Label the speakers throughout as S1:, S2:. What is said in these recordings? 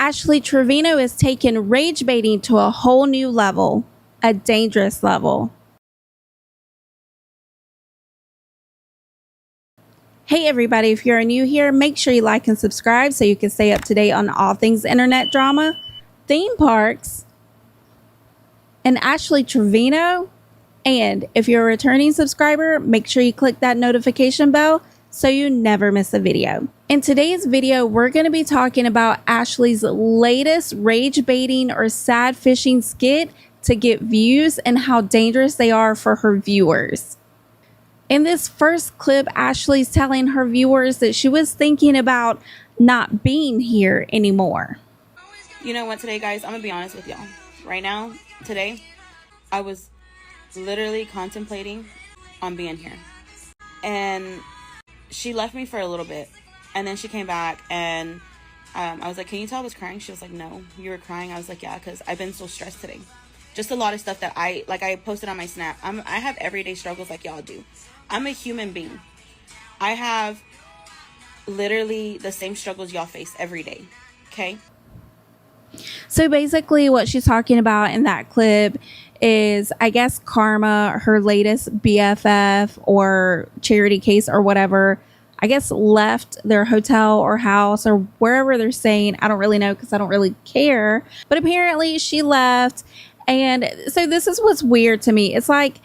S1: Ashley Trevino is taking rage baiting to a whole new level, a dangerous level. Hey everybody, if you're new here, make sure you like and subscribe so you can stay up to date on all things internet drama, theme parks, and Ashley Trevino. And if you're a returning subscriber, make sure you click that notification bell so you never miss a video. In today's video, we're going to be talking about Ashley's latest rage baiting or sad fishing skit to get views and how dangerous they are for her viewers. In this first clip, Ashley's telling her viewers that she was thinking about not being here anymore.
S2: You know what, today, guys, I'm going to be honest with y'all. Right now, today, I was literally contemplating on being here. And she left me for a little bit. And then she came back and I was like, can you tell I was crying? She was like, no, you were crying. I was like, yeah, because I've been so stressed today. Just a lot of stuff that I posted on my Snap. I have everyday struggles like y'all do. I'm a human being. I have literally the same struggles y'all face every day. Okay?
S1: So basically what she's talking about in that clip is, I guess, Karma, her latest BFF or charity case or whatever, I guess left their hotel or house or wherever they're staying. I don't really know because I don't really care. But apparently she left. And so this is what's weird to me. It's like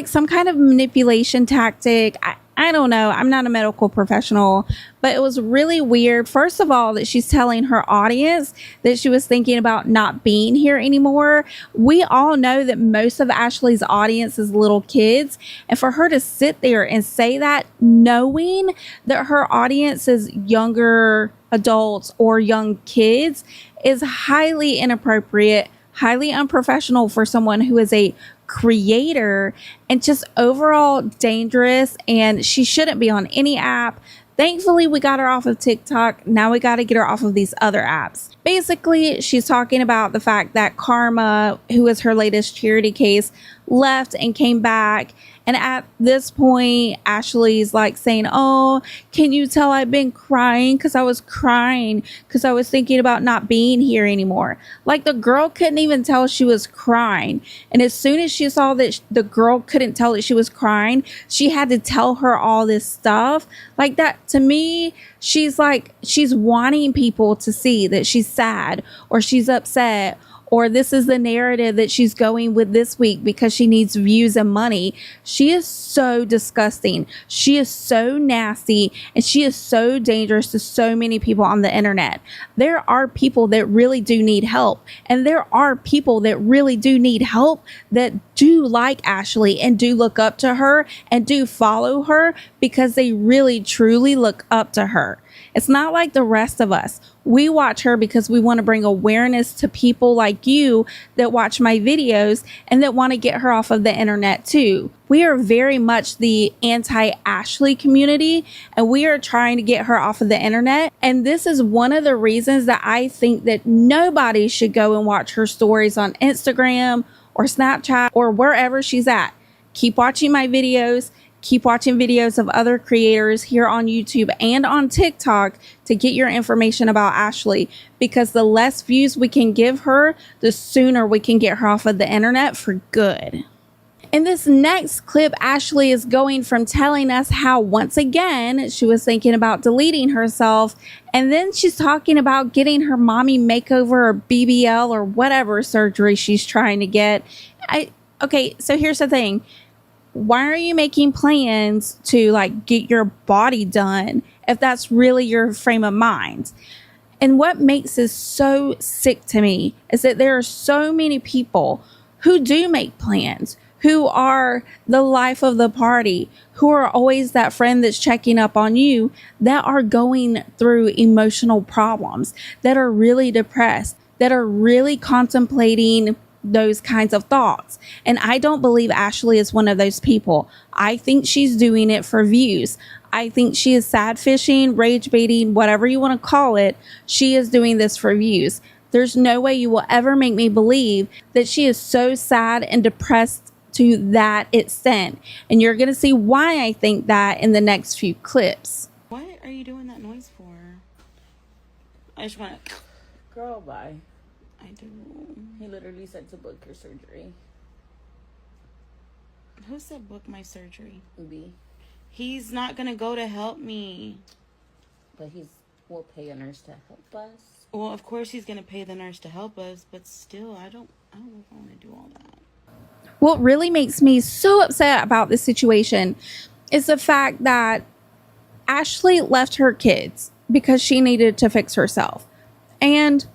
S1: some kind of manipulation tactic. I don't know. I'm not a medical professional, but it was really weird. First of all, that she's telling her audience that she was thinking about not being here anymore. We all know that most of Ashley's audience is little kids. And for her to sit there and say that, knowing that her audience is younger adults or young kids, is highly inappropriate, highly unprofessional for someone who is a creator, and just overall dangerous. And she shouldn't be on any app. Thankfully, we got her off of TikTok. Now we got to get her off of these other apps. Basically, she's talking about the fact that Karma, who is her latest charity case, left and came back. And at this point, Ashley's like saying, oh, can you tell I've been crying? Because I was crying because I was thinking about not being here anymore. Like, the girl couldn't even tell she was crying. And as soon as she saw that the girl couldn't tell that she was crying, she had to tell her all this stuff. Like, that, to me, she's wanting people to see that she's sad or she's upset, or this is the narrative that she's going with this week because she needs views and money. She is so disgusting. She is so nasty, and she is so dangerous to so many people on the internet. There are people that really do need help, and there are people that really do need help that do like Ashley and do look up to her and do follow her because they really truly look up to her. It's not like the rest of us. We watch her because we want to bring awareness to people like you that watch my videos and that want to get her off of the internet too. We are very much the anti-Ashley community, and we are trying to get her off of the internet. And this is one of the reasons that I think that nobody should go and watch her stories on Instagram or Snapchat or wherever she's at. Keep watching my videos. Keep watching videos of other creators here on YouTube and on TikTok to get your information about Ashley, because the less views we can give her, the sooner we can get her off of the internet for good. In this next clip, Ashley is going from telling us how once again she was thinking about deleting herself, and then she's talking about getting her mommy makeover or BBL or whatever surgery she's trying to get. Okay, so here's the thing. Why are you making plans to get your body done if that's really your frame of mind? And what makes this so sick to me is that there are so many people who do make plans, who are the life of the party, who are always that friend that's checking up on you, that are going through emotional problems, that are really depressed, that are really contemplating those kinds of thoughts. And I don't believe Ashley is one of those people. I think she's doing it for views. I think she is sad fishing, rage baiting, whatever you want to call it. She is doing this for views. There's no way you will ever make me believe that she is so sad and depressed to that extent. And you're going to see why I think that in the next few clips.
S2: What are you doing that noise for? I just want to.
S3: Girl, bye.
S2: I do.
S3: He literally said to book your surgery.
S2: Who said book my surgery?
S3: B.
S2: He's not gonna go to help me.
S3: But we'll pay a nurse to help us.
S2: Well, of course he's gonna pay the nurse to help us, but still, I don't know if I want to do all that.
S1: What really makes me so upset about this situation is the fact that Ashley left her kids because she needed to fix herself. And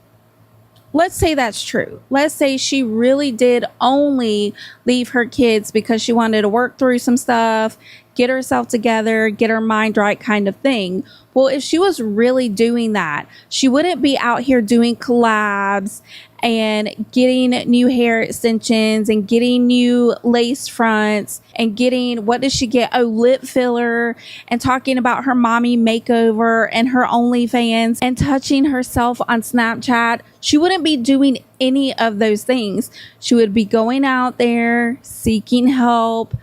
S1: let's say that's true. Let's say she really did only leave her kids because she wanted to work through some stuff, get herself together, get her mind right kind of thing. Well, if she was really doing that, she wouldn't be out here doing collabs and getting new hair extensions and getting new lace fronts and getting, what does she get? Oh, lip filler, and talking about her mommy makeover and her OnlyFans and touching herself on Snapchat. She wouldn't be doing any of those things. She would be going out there seeking help,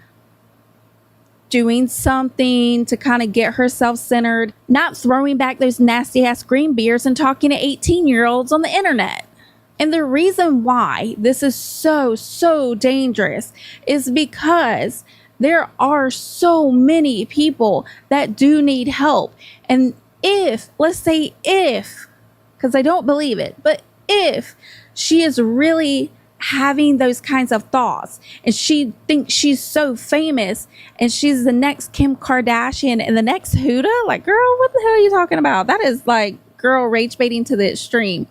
S1: doing something to kind of get herself centered, not throwing back those nasty ass green beers and talking to 18-year-olds on the internet. And the reason why this is so dangerous is because there are so many people that do need help. And let's say if, because I don't believe it, but if she is really having those kinds of thoughts and she thinks she's so famous and she's the next Kim Kardashian and the next Huda, like, girl, what the hell are you talking about? That is like, girl, rage baiting to the extreme.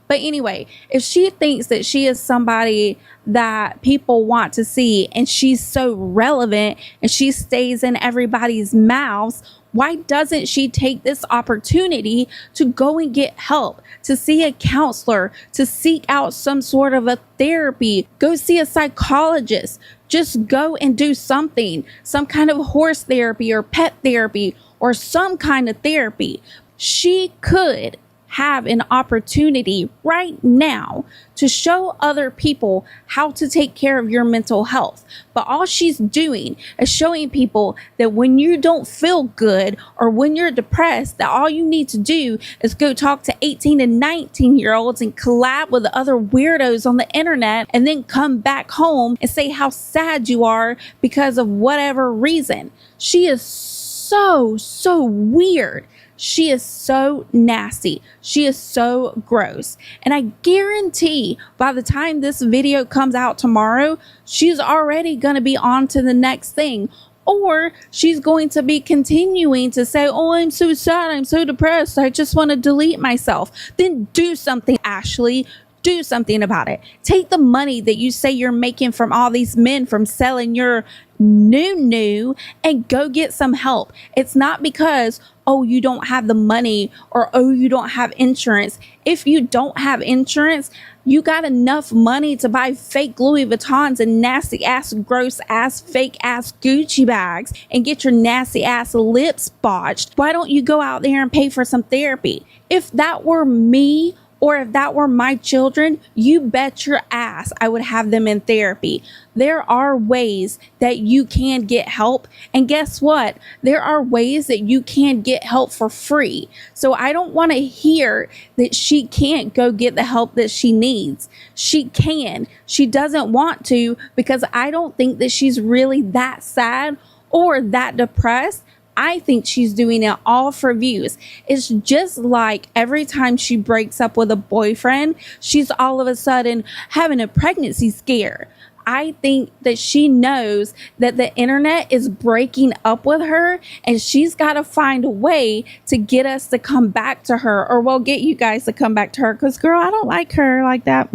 S1: But anyway, if she thinks that she is somebody that people want to see and she's so relevant and she stays in everybody's mouths, why doesn't she take this opportunity to go and get help, to see a counselor, to seek out some sort of a therapy, go see a psychologist, just go and do something, some kind of horse therapy or pet therapy or some kind of therapy? She could have an opportunity right now to show other people how to take care of your mental health. But all she's doing is showing people that when you don't feel good or when you're depressed, that all you need to do is go talk to 18 and 19-year-olds and collab with other weirdos on the internet and then come back home and say how sad you are because of whatever reason. She is so weird. She is so nasty. She is so gross. And I guarantee by the time this video comes out tomorrow, she's already going to be on to the next thing. Or she's going to be continuing to say, oh, I'm so sad. I'm so depressed. I just want to delete myself. Then do something, Ashley. Do something about it. Take the money that you say you're making from all these men from selling your new and go get some help. It's not because, oh, you don't have the money or, oh, you don't have insurance. If you don't have insurance, you got enough money to buy fake Louis Vuittons and nasty ass, gross ass, fake ass Gucci bags and get your nasty ass lips botched. Why don't you go out there and pay for some therapy? If that were me, or if that were my children, you bet your ass I would have them in therapy. There are ways that you can get help. And guess what? There are ways that you can get help for free. So I don't want to hear that she can't go get the help that she needs. She can. She doesn't want to because I don't think that she's really that sad or that depressed. I think she's doing it all for views. It's just like every time she breaks up with a boyfriend, she's all of a sudden having a pregnancy scare. I think that she knows that the internet is breaking up with her and she's got to find a way to get us to come back to her, or we'll get you guys to come back to her because, girl, I don't like her like that.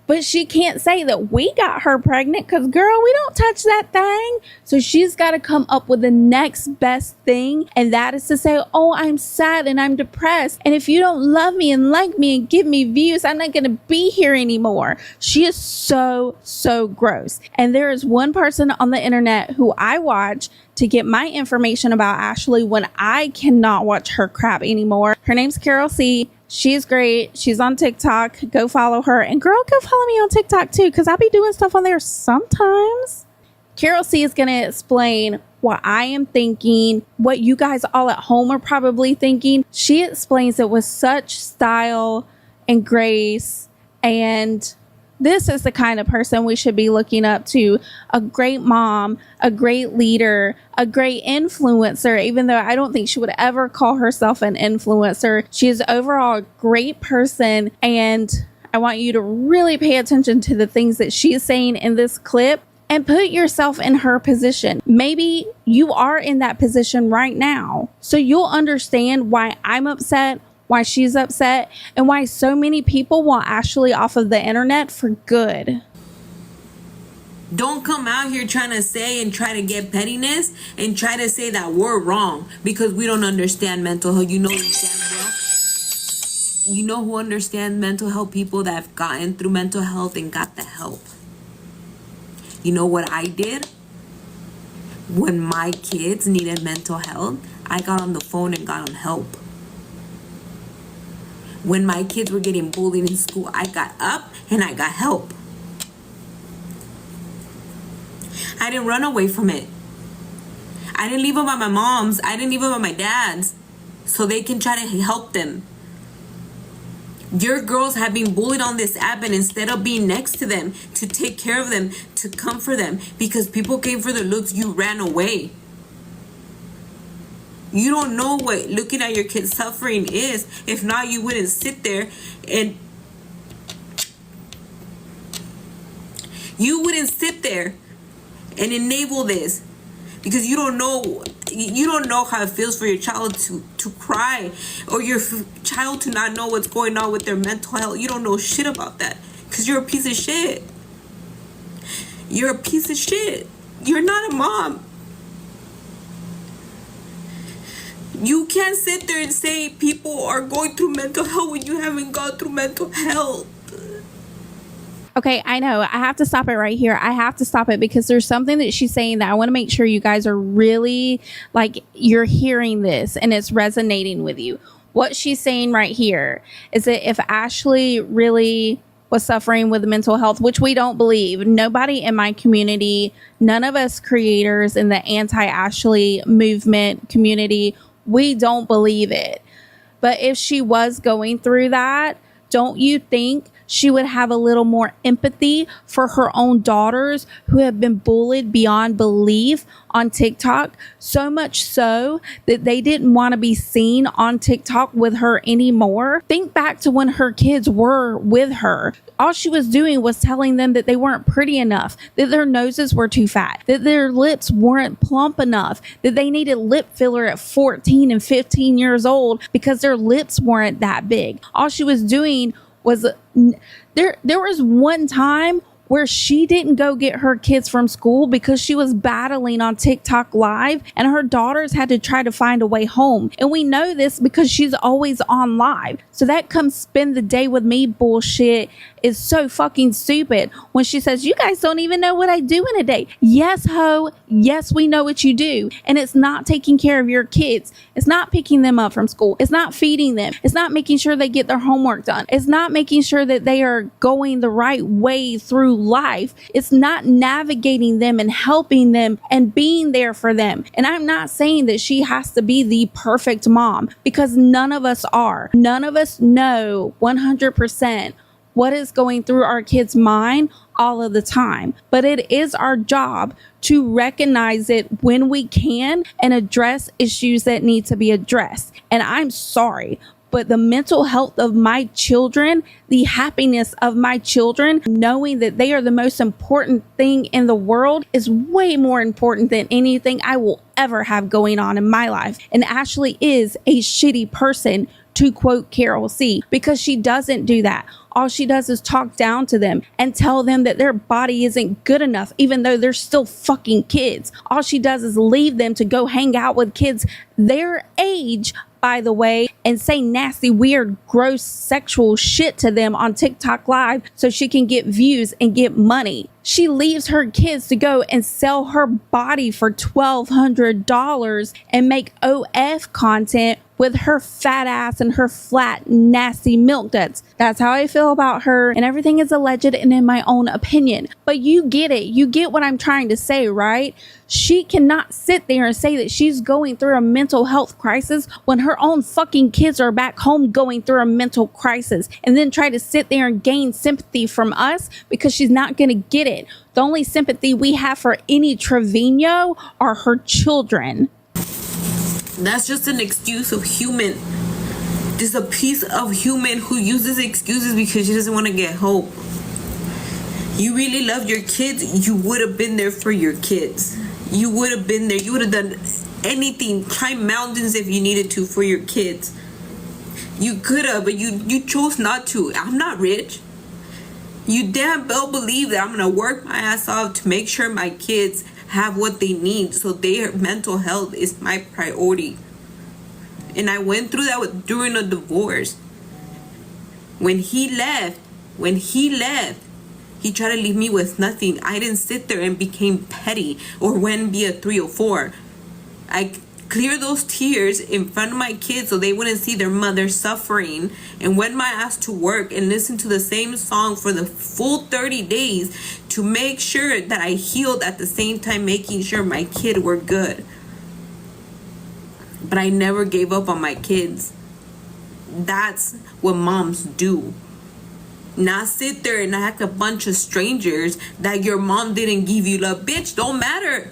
S1: But she can't say that we got her pregnant because, girl, we don't touch that thing. So she's got to come up with the next best thing. And that is to say, oh, I'm sad and I'm depressed. And if you don't love me and like me and give me views, I'm not going to be here anymore. She is so gross. And there is one person on the internet who I watch to get my information about Ashley when I cannot watch her crap anymore. Her name's Carol C. She's great. She's on TikTok. Go follow her. And girl, go follow me on TikTok too, because I'll be doing stuff on there sometimes. Carol C is going to explain what I am thinking, what you guys all at home are probably thinking. She explains it with such style and grace, and this is the kind of person we should be looking up to. A great mom, a great leader, a great influencer, even though I don't think she would ever call herself an influencer. She is overall a great person, and I want you to really pay attention to the things that she is saying in this clip and put yourself in her position. Maybe you are in that position right now, so you'll understand why I'm upset, why she's upset, and why so many people want Ashley off of the internet for good.
S4: Don't come out here trying to say and try to get pettiness and try to say that we're wrong because we don't understand mental health. You know damn well. You know who understands mental health? People that have gotten through mental health and got the help. You know what I did? When my kids needed mental health, I got on the phone and got them help. When my kids were getting bullied in school, I got up and I got help. I didn't run away from it. I didn't leave them at my mom's. I didn't leave them at my dad's so they can try to help them. Your girls have been bullied on this app, and instead of being next to them, to take care of them, to comfort them, because people came for their looks, you ran away. You don't know what looking at your kids suffering is. If not, you wouldn't sit there and enable this, because you don't know how it feels for your child to cry, or your child to not know what's going on with their mental health. You don't know shit about that because you're a piece of shit. You're a piece of shit. You're not a mom. You can't sit there and say people are going through mental health when you haven't gone through mental health.
S1: Okay, I know. I have to stop it right here. I have to stop it because there's something that she's saying that I want to make sure you guys are really, like, you're hearing this and it's resonating with you. What she's saying right here is that if Ashley really was suffering with mental health, which we don't believe, nobody in my community, none of us creators in the anti-Ashley movement community, we don't believe it. But if she was going through that, don't you think she would have a little more empathy for her own daughters who have been bullied beyond belief on TikTok? So much so that they didn't want to be seen on TikTok with her anymore. Think back to when her kids were with her. All she was doing was telling them that they weren't pretty enough, that their noses were too fat, that their lips weren't plump enough, that they needed lip filler at 14 and 15 years old because their lips weren't that big. All she was doing was there was one time where she didn't go get her kids from school because she was battling on TikTok live and her daughters had to try to find a way home. And we know this because she's always on live. So that come spend the day with me bullshit is so fucking stupid when she says, you guys don't even know what I do in a day. Yes, ho. Yes, we know what you do. And it's not taking care of your kids. It's not picking them up from school. It's not feeding them. It's not making sure they get their homework done. It's not making sure that they are going the right way through life. It's not navigating them and helping them and being there for them. And I'm not saying that she has to be the perfect mom, because none of us are. None of us know 100% what is going through our kids' mind all of the time. But it is our job to recognize it when we can and address issues that need to be addressed. And I'm sorry, but the mental health of my children, the happiness of my children, knowing that they are the most important thing in the world is way more important than anything I will ever have going on in my life. And Ashley is a shitty person, to quote Carol C, because she doesn't do that. All she does is talk down to them and tell them that their body isn't good enough, even though they're still fucking kids. All she does is leave them to go hang out with kids their age, by the way, and say nasty, weird, gross, sexual shit to them on TikTok Live so she can get views and get money. She leaves her kids to go and sell her body for $1,200 and make OF content with her fat ass and her flat, nasty milk duds. That's how I feel feel about her, and everything is alleged and in my own opinion. But you get it. You get what I'm trying to say, right? She cannot sit there and say that she's going through a mental health crisis when her own fucking kids are back home going through a mental crisis, and then try to sit there and gain sympathy from us, because she's not going to get it. The only sympathy we have for any Trevino are her children.
S4: That's just an excuse of human. Just a piece of human who uses excuses because she doesn't want to get help. You really loved your kids, you would have been there for your kids. You would have been there. You would have done anything, climb mountains if you needed to for your kids. You could have, but you chose not to. I'm not rich. You damn well believe that I'm going to work my ass off to make sure my kids have what they need, so their mental health is my priority. And I went through that during a divorce. When he left, he tried to leave me with nothing. I didn't sit there and became petty or went and be a 304. I cleared those tears in front of my kids so they wouldn't see their mother suffering, and went my ass to work and listened to the same song for the full 30 days to make sure that I healed, at the same time making sure my kids were good. But I never gave up on my kids. That's what moms do. Not sit there and act a bunch of strangers that your mom didn't give you love. Bitch, don't matter.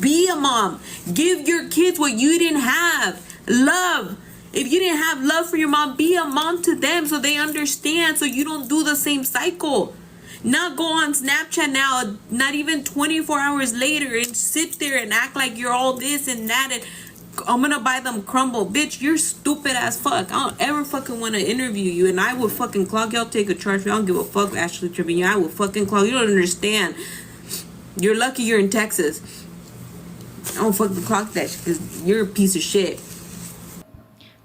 S4: Be a mom. Give your kids what you didn't have. Love. If you didn't have love for your mom, be a mom to them so they understand, so you don't do the same cycle. Not go on Snapchat now, not even 24 hours later, and sit there and act like you're all this and that, and I'm gonna buy them crumble. Bitch, you're stupid as fuck. I don't ever fucking want to interview you, and I would fucking clock you. I'll take a charge. I don't give a fuck, Ashley Trevino. I will fucking clock you. You don't understand. You're lucky you're in Texas. I don't fucking clock that shit because you're a piece of shit.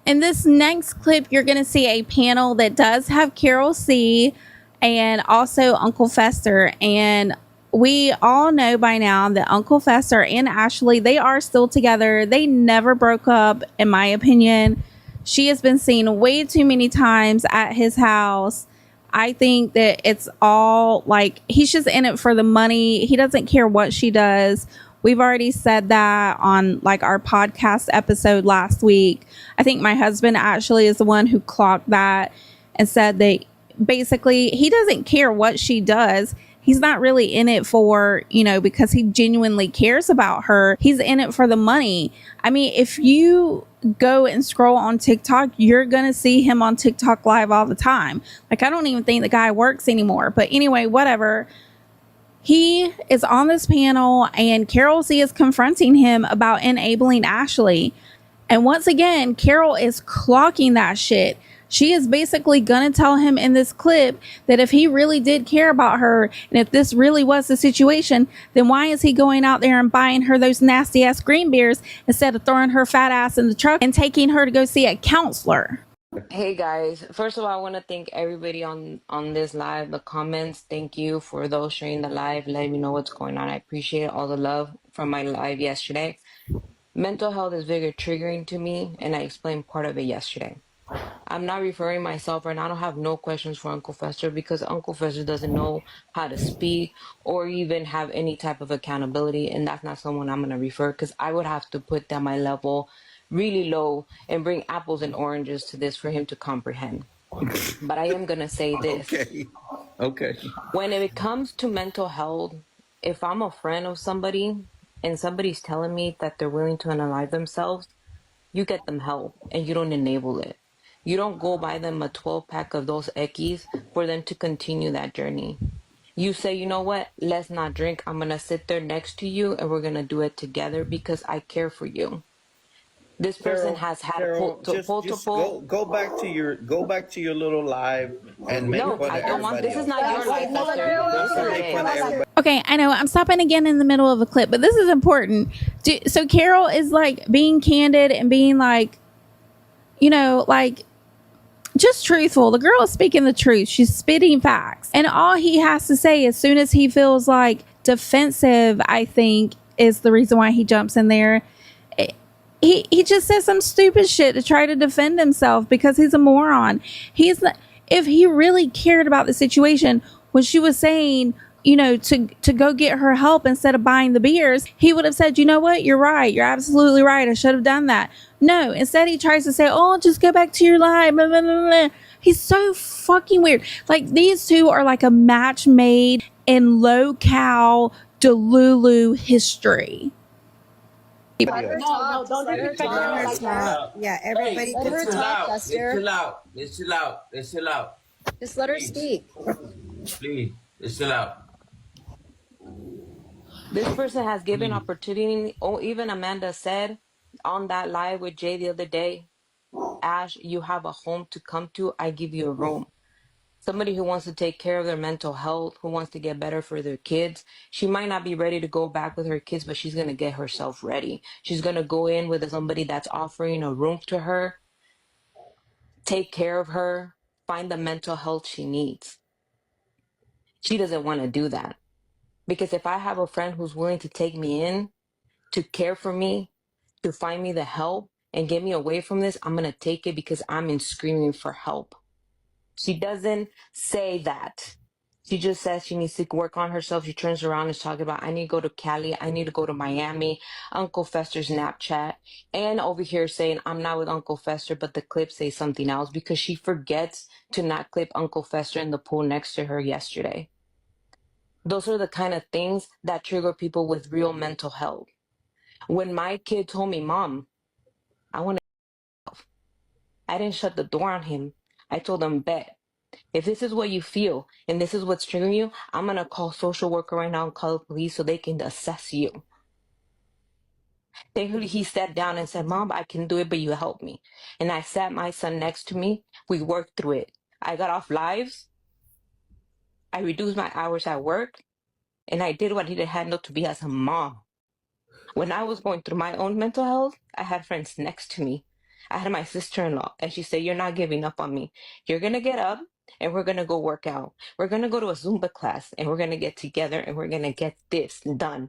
S1: In this next clip, you're going to see a panel that does have Carol C. and also Uncle Fester. And we all know by now that Uncle Fester and Ashley, they are still together. They never broke up, in my opinion. She has been seen way too many times at his house. I think that it's all like, he's just in it for the money. He doesn't care what she does. We've already said that on like our podcast episode last week. I think my husband actually is the one who clocked that and said that basically he doesn't care what she does. He's not really in it for, because he genuinely cares about her. He's in it for the money. I mean, if you go and scroll on TikTok, you're going to see him on TikTok live all the time. Like, I don't even think the guy works anymore. But anyway, whatever. He is on this panel and Carol C is confronting him about enabling Ashley. And once again, Carol is clocking that shit. She is basically going to tell him in this clip that if he really did care about her, and if this really was the situation, then why is he going out there and buying her those nasty ass green beers instead of throwing her fat ass in the truck and taking her to go see a counselor?
S5: Hey guys, first of all, I want to thank everybody on this live, the comments. Thank you for those sharing the live, letting me know what's going on. I appreciate all the love from my live yesterday. Mental health is very triggering to me, and I explained part of it yesterday. I'm not referring myself, and I don't have no questions for Uncle Fester because Uncle Fester doesn't know how to speak or even have any type of accountability, and that's not someone I'm going to refer, because I would have to put down my level really low and bring apples and oranges to this for him to comprehend. But I am going to say this.
S6: Okay.
S5: When it comes to mental health, if I'm a friend of somebody and somebody's telling me that they're willing to unalive themselves, you get them help and you don't enable it. You don't go buy them a 12-pack of those Ekis for them to continue that journey. You say, you know what, let's not drink. I'm going to sit there next to you and we're going to do it together because I care for you. This person has had multiple.
S6: Go back to your little live and make fun of everybody. No, I don't want.
S5: This is not your life, Fester.
S1: Okay, I know I'm stopping again in the middle of a clip, but this is important. So Carol is like being candid and being like, like just truthful. The girl is speaking the truth. She's spitting facts. And all he has to say as soon as he feels like defensive, I think, is the reason why he jumps in there. he just said some stupid shit to try to defend himself because he's a moron. He's not, if he really cared about the situation when she was saying, you know, to go get her help instead of buying the beers, he would have said, you know what, you're right, you're absolutely right, I should have done that. No, instead he tries to say, oh, just go back to your life, blah, blah, blah, blah. He's so fucking weird. Like, these two are like a match made in low-cal Delulu history.
S7: No, don't disrespect her like that.
S8: Yeah, everybody
S7: Let her talk, Lester.
S9: Chill out. Let's chill out. Let's chill out.
S7: Just let her speak.
S9: Please. Let's chill out.
S5: This person has given opportunity. Oh, even Amanda said on that live with Jay the other day, Ash, you have a home to come to. I give you a room. Somebody who wants to take care of their mental health, who wants to get better for their kids. She might not be ready to go back with her kids, but she's going to get herself ready. She's going to go in with somebody that's offering a room to her, take care of her, find the mental health she needs. She doesn't want to do that. Because if I have a friend who's willing to take me in, to care for me, to find me the help and get me away from this, I'm going to take it because I'm in screaming for help. She doesn't say that. She just says she needs to work on herself. She turns around and is talking about, I need to go to Cali. I need to go to Miami. Uncle Fester's Snapchat. And over here saying, I'm not with Uncle Fester, but the clip says something else because she forgets to not clip Uncle Fester in the pool next to her yesterday. Those are the kind of things that trigger people with real mental health. When my kid told me, Mom, I want to, I didn't shut the door on him. I told him, bet. If this is what you feel and this is what's triggering you, I'm going to call social worker right now and call the police so they can assess you. Thankfully, he sat down and said, Mom, I can do it, but you help me. And I sat my son next to me. We worked through it. I got off lives. I reduced my hours at work. And I did what I needed to handle to be as a mom. When I was going through my own mental health, I had friends next to me. I had my sister-in-law, and she said, you're not giving up on me. You're going to get up, and we're going to go work out. We're going to go to a Zumba class, and we're going to get together, and we're going to get this done.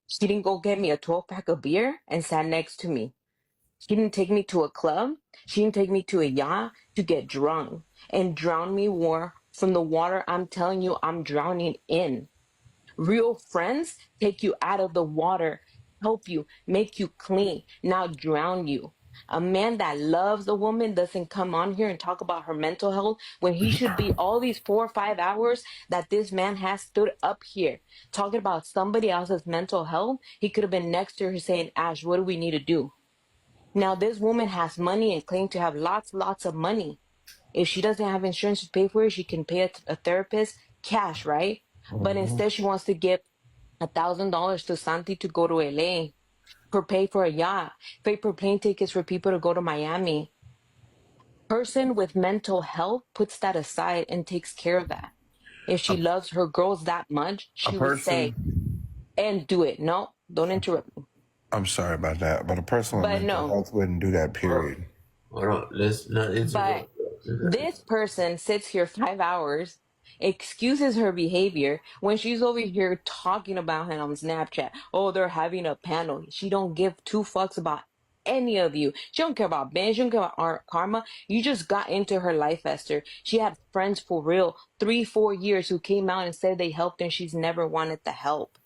S5: She didn't go get me a 12-pack of beer and sat next to me. She didn't take me to a club. She didn't take me to a yacht to get drunk and drown me more from the water I'm telling you I'm drowning in. Real friends take you out of the water, help you, make you clean, not drown you. A man that loves a woman doesn't come on here and talk about her mental health when he should be all these 4 or 5 hours that this man has stood up here talking about somebody else's mental health. He could have been next to her saying, Ash, what do we need to do? Now, this woman has money and claims to have lots of money. If she doesn't have insurance to pay for it, she can pay a therapist cash, right? But instead, she wants to give $1,000 to Santi to go to LA, for pay for a yacht, pay for plane tickets for people to go to Miami. Person with mental health puts that aside and takes care of that. If she loves her girls that much, she would say, and do it. No, don't interrupt me.
S10: I'm sorry about that, but a person with mental health wouldn't do that, period.
S9: Hold on. Let's not interrupt.
S5: But this person sits here 5 hours, excuses her behavior when she's over here talking about him on Snapchat. Oh, they're having a panel. She don't give two fucks about any of you. She don't care about Ben. She don't care about Karma. You just got into her life, Esther. She had friends for real 3-4 years who came out and said they helped her and she's never wanted the help.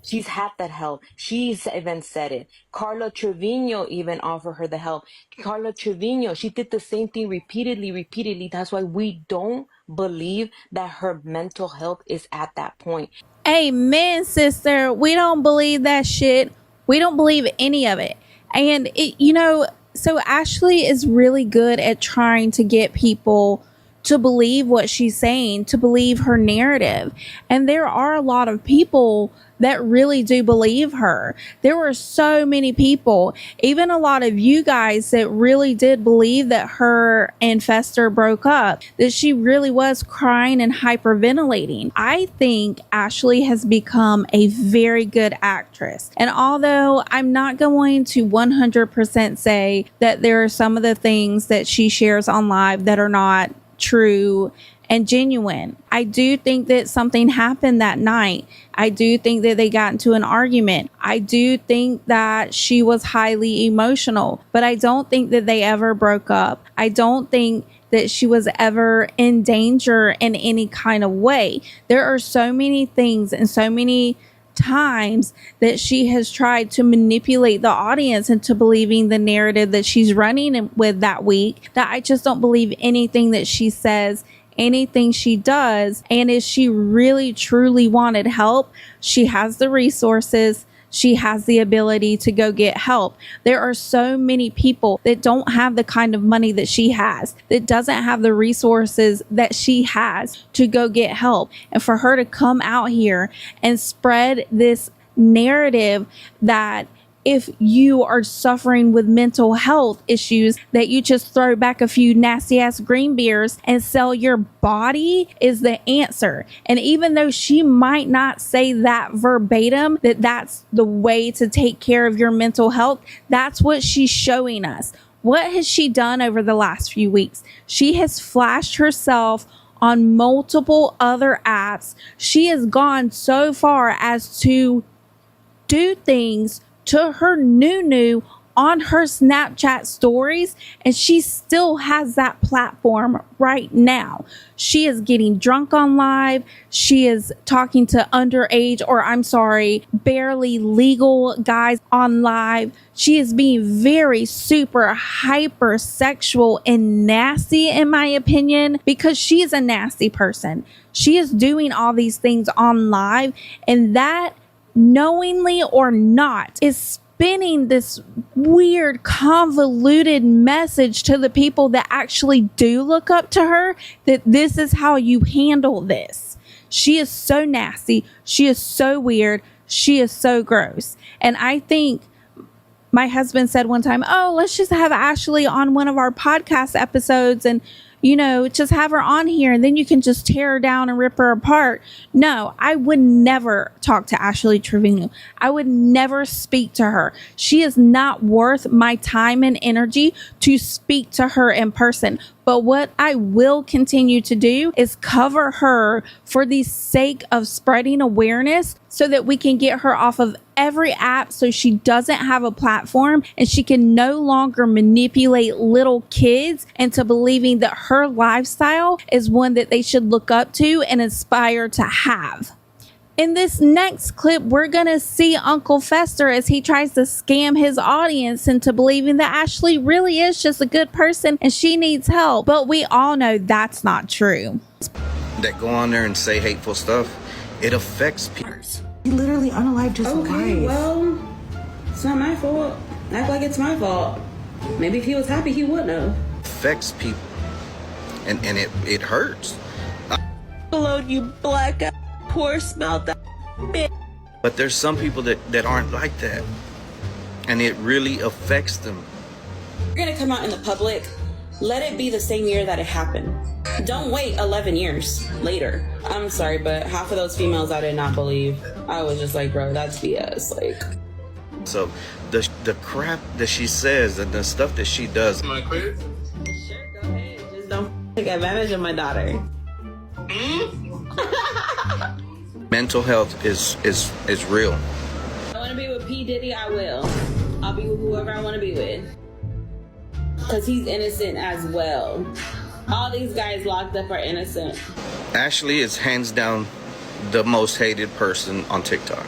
S5: She's had that help. She's even said it. Carla Trevino even offered her the help. Carla Trevino, she did the same thing repeatedly. That's why we don't believe that her mental health is at that point.
S1: Amen, sister. We don't believe that shit. We don't believe any of it. And it, you know, so Ashley is really good at trying to get people to believe what she's saying, to believe her narrative. And there are a lot of people that really do believe her. There were so many people, even a lot of you guys, that really did believe that her and Fester broke up, that she really was crying and hyperventilating. I think Ashley has become a very good actress. And although I'm not going to 100% say that there are some of the things that she shares on live that are not true and genuine. I do think that something happened that night. I do think that they got into an argument. I do think that she was highly emotional, but I don't think that they ever broke up. I don't think that she was ever in danger in any kind of way. There are so many things and so many times that she has tried to manipulate the audience into believing the narrative that she's running with that week, that I just don't believe anything that she says, anything she does. And if she really truly wanted help, she has the resources, she has the ability to go get help. There are so many people that don't have the kind of money that she has, that doesn't have the resources that she has to go get help. And for her to come out here and spread this narrative that if you are suffering with mental health issues, that you just throw back a few nasty ass green beers and sell your body is the answer. And even though she might not say that verbatim, that that's the way to take care of your mental health, that's what she's showing us. What has she done over the last few weeks? She has flashed herself on multiple other apps. She has gone so far as to do things to her new on her Snapchat stories, and she still has that platform right now. She is getting drunk on live. She is talking to underage, or I'm sorry, barely legal guys on live. She is being very super hyper sexual and nasty, in my opinion, because she is a nasty person. She is doing all these things on live, and that, knowingly or not, is spinning this weird, convoluted message to the people that actually do look up to her, that this is how you handle this. She is so nasty. She is so weird. She is so gross. And I think my husband said one time, oh, let's just have Ashley on one of our podcast episodes and, you know, just have her on here and then you can just tear her down and rip her apart. No, I would never talk to Ashley Trevino. I would never speak to her. She is not worth my time and energy to speak to her in person. But what I will continue to do is cover her for the sake of spreading awareness so that we can get her off of every app so she doesn't have a platform and she can no longer manipulate little kids into believing that her lifestyle is one that they should look up to and aspire to have. In this next clip, we're going to see Uncle Fester as he tries to scam his audience into believing that Ashley really is just a good person and she needs help. But we all know that's not true.
S8: That go on there and say hateful stuff, it affects people.
S11: He literally unalived his
S2: Okay,
S11: wife.
S2: well, it's not my fault. Act like it's my fault. Maybe if he was happy, he wouldn't have.
S8: Affects people. And it hurts.
S11: Alone, you black horse mouth.
S8: But there's some people that aren't like that. And it really affects them.
S2: You're gonna come out in the public, let it be the same year that it happened. Don't wait 11 years later. I'm sorry, but half of those females I did not believe. I was just like, bro, that's BS. Like,
S8: so the crap that she says and the stuff that she does.
S9: Am I clear?
S2: sure, go ahead. Just don't take advantage of my daughter.
S8: Mental health is real.
S2: I want to be with P. Diddy, I will. I'll be with whoever I want to be with. Because he's innocent as well. All these guys locked up are innocent.
S8: Ashley is hands down the most hated person on TikTok.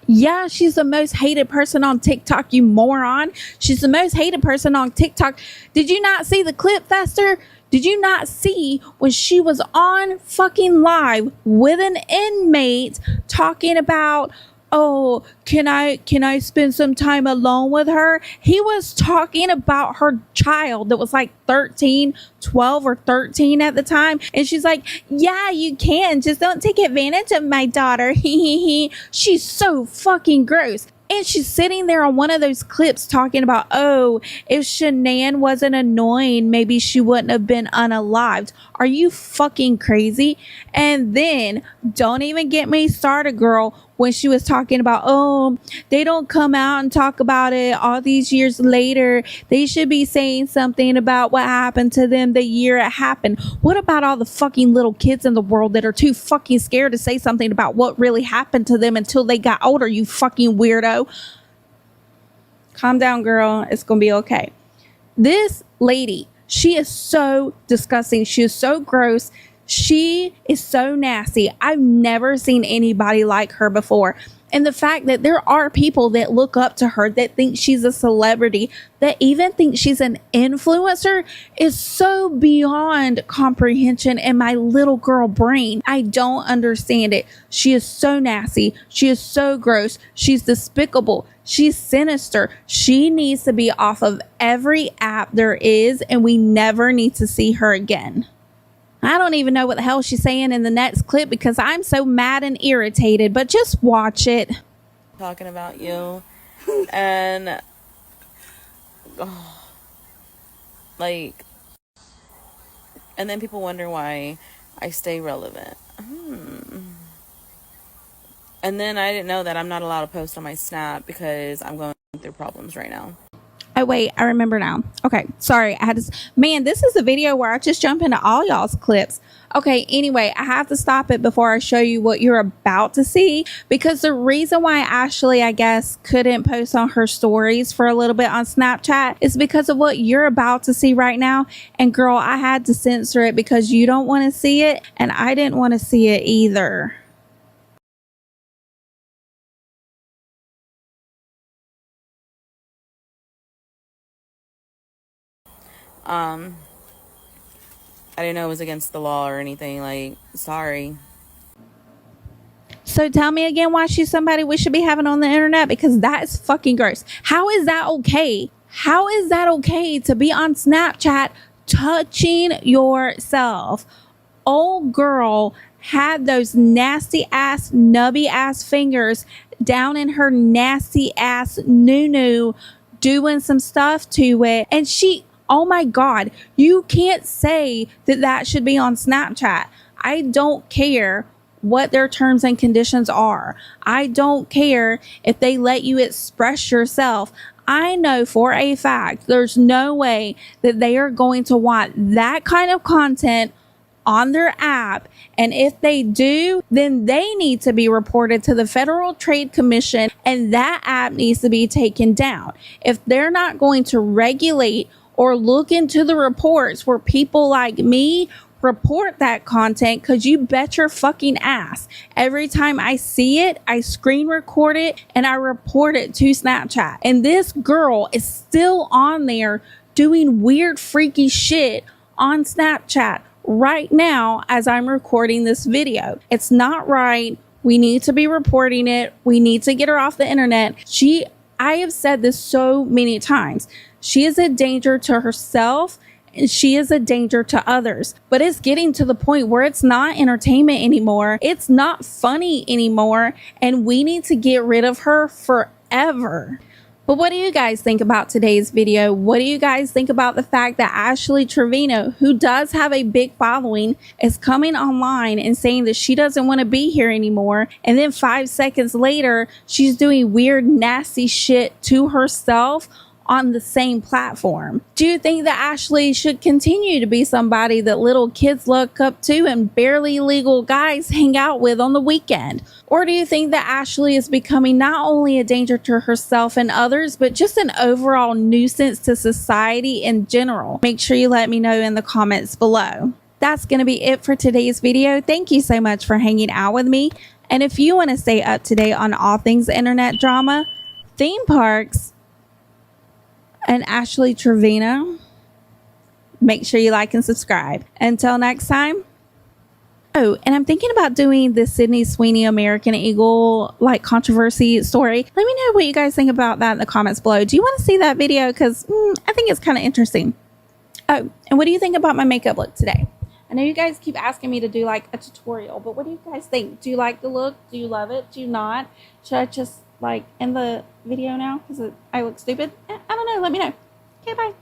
S1: Yeah, she's the most hated person on TikTok, you moron. She's the most hated person on TikTok. Did you not see the clip, Fester? Did you not see when she was on fucking live with an inmate talking about, oh, can I spend some time alone with her? He was talking about her child that was like 12 or 13 at the time. And she's like, yeah, you can. Just don't take advantage of my daughter. She's so fucking gross. And she's sitting there on one of those clips talking about, oh, if Shanann wasn't annoying, maybe she wouldn't have been unalived. Are you fucking crazy? And then, don't even get me started, girl, when she was talking about, oh, they don't come out and talk about it all these years later. They should be saying something about what happened to them the year it happened. What about all the fucking little kids in the world that are too fucking scared to say something about what really happened to them until they got older, you fucking weirdo? Calm down, girl. It's gonna be okay. This lady, she is so disgusting. She is so gross. She is so nasty. I've never seen anybody like her before. And the fact that there are people that look up to her, that think she's a celebrity, that even think she's an influencer, is so beyond comprehension in my little girl brain. I don't understand it. She is so nasty. She is so gross. She's despicable. She's sinister. She needs to be off of every app there is, and we never need to see her again. I don't even know what the hell she's saying in the next clip because I'm so mad and irritated, but just watch it.
S2: Talking about you and like, and then people wonder why I stay relevant. And then I didn't know that I'm not allowed to post on my Snap because I'm going through problems right now.
S1: Oh, wait, I remember now. Okay, sorry. I had to, man, this is a video where I just jump into all y'all's clips. Okay, anyway, I have to stop it before I show you what you're about to see, because the reason why Ashley, I guess, couldn't post on her stories for a little bit on Snapchat is because of what you're about to see right now. And girl, I had to censor it because you don't want to see it, and I didn't want to see it either.
S2: I didn't know it was against the law or anything. Like, sorry.
S1: So tell me again why she's somebody we should be having on the internet, because that is fucking gross. How is that okay? How is that okay to be on Snapchat touching yourself? Old girl had those nasty ass, nubby ass fingers down in her nasty ass noo-noo doing some stuff to it. And she, oh my God, you can't say that that should be on Snapchat. I don't care what their terms and conditions are. I don't care if they let you express yourself. I know for a fact there's no way that they are going to want that kind of content on their app, and if they do, then they need to be reported to the Federal Trade Commission, and that app needs to be taken down. If they're not going to regulate or look into the reports where people like me report that content, because you bet your fucking ass every time I see it, I screen record it and I report it to Snapchat. And this girl is still on there doing weird freaky shit on Snapchat right now as I'm recording this video. It's not right. We need to be reporting it. We need to get her off the internet. I have said this so many times. She is a danger to herself and she is a danger to others. But it's getting to the point where it's not entertainment anymore. It's not funny anymore. And we need to get rid of her forever. But what do you guys think about today's video? What do you guys think about the fact that Ashley Trevino, who does have a big following, is coming online and saying that she doesn't want to be here anymore, and then 5 seconds later she's doing weird nasty shit to herself on the same platform? Do you think that Ashley should continue to be somebody that little kids look up to and barely legal guys hang out with on the weekend? Or do you think that Ashley is becoming not only a danger to herself and others, but just an overall nuisance to society in general? Make sure you let me know in the comments below. That's going to be it for today's video. Thank you so much for hanging out with me. And if you want to stay up to date on all things internet drama, theme parks, and Ashley Trevino, make sure you like and subscribe. Until next time. Oh, and I'm thinking about doing the Sydney Sweeney American Eagle like controversy story. Let me know what you guys think about that in the comments below. Do you want to see that video? Because I think it's kind of interesting. Oh, and what do you think about my makeup look today? I know you guys keep asking me to do like a tutorial, but what do you guys think? Do you like the look? Do you love it? Do you not? Should I just like end the video now because I look stupid? I don't know. Let me know. Okay, bye.